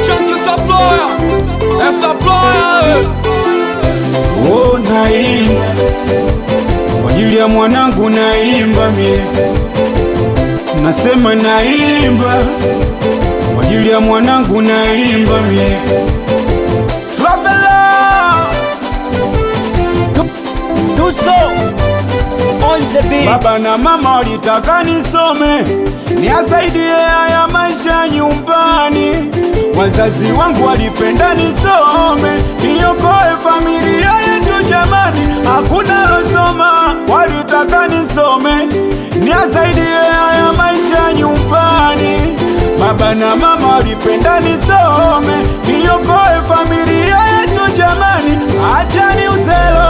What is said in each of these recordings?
Chunky supplier, supplier. Oh, naimba kwa ajili ya mwanangu, naimba mie, nasema naimba kwa ajili ya mwanangu, naimba mie. Baba na mama walitaka nisome, niasaidie haya maisha nyumbani. Wazazi wangu walipenda nisome, niokoe familia yetu jamani, hakuna losoma. Walitaka nisome, niasaidie haya maisha nyumbani. Baba na mama walipenda nisome, niokoe familia yetu jamani, acha ni uzelo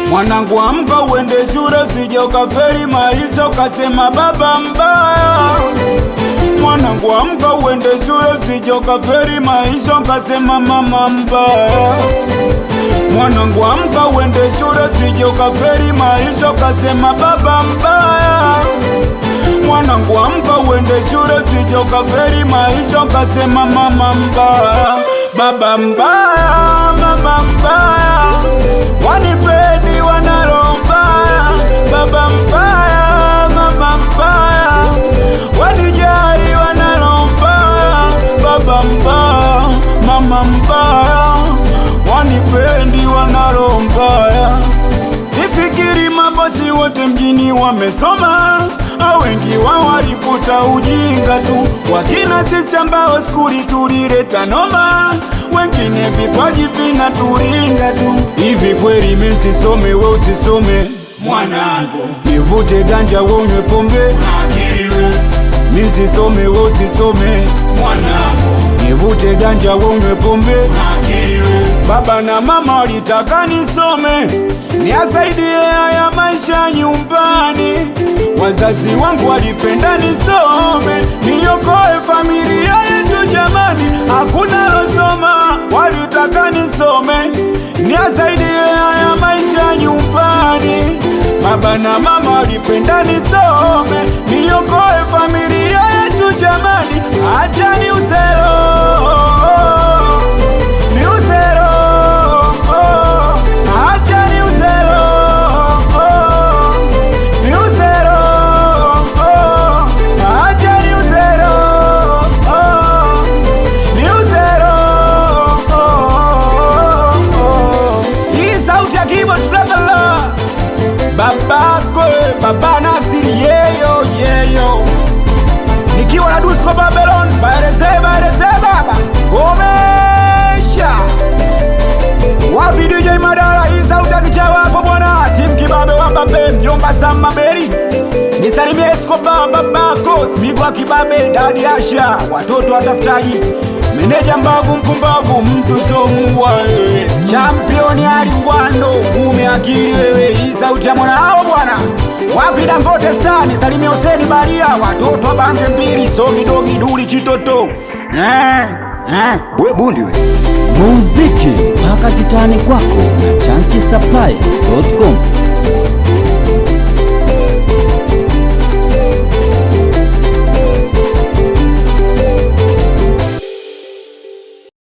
Mwanangu, amka uende shule, usije ukafeli maisha ukasema baba mbaya. Mwanangu, amka uende shule, usije ukafeli maisha ukasema mama mbaya. Mwanangu, amka uende shule, usije ukafeli maisha ukasema baba mbaya. Mwanangu, amka uende shule, usije ukafeli maisha ukasema mama mbaya. Baba mbaya, mama mbaya, wanipendi wanalombaya. Baba mbaya, mama mbaya, wanijali wanalombaya. Baba mbaya, mama mbaya, wanipendi wanalombaya. Sifikiri mabosi wote mjini wamesoma, wengi wao walifuta ujinga tu. Wakina sisi ambao skuli tulileta noma, wengine vipaji vinaturinga tu. Hivi kweli mimi sisome wewe usisome? Mwanangu, nivute ganja wewe unywe pombe? Mimi sisome wewe usisome? Mwanangu, nivute ganja wewe unywe pombe? Baba na mama walitaka nisome, niasaidie haya maisha nyumbani. Wazazi wangu walipenda nisome, niokoe familia yetu jamani, hakuna losoma. Walitaka nisome, niasaidie haya maisha nyumbani. Baba na mama walipenda nisome, niokoe familia yetu jamani, acha ni uzelo Baba Nasiri yeyo yeyo, nikiwa na Dusko Babylon, baeleze baba komesha. Wapi DJ Madara, hii sauti ya kicha wako bwana. Team Kibabe wa Babe, mjomba Sama Beri, nisalimie Escobar babako, Smigwa Kibabe, Dadi Asha, watoto watafutaji, meneja mbavu mpumbavu, mtu so muwa championi alingwando, ume akili wewe. Hii sauti ya mwana hao bwana. Wapi Dangote Star, nisalimie Huseni Baria, watoto bange mbili, so kidogi duli chitoto. We bundi we. Muziki mpaka kitani kwako na chankisapai.com.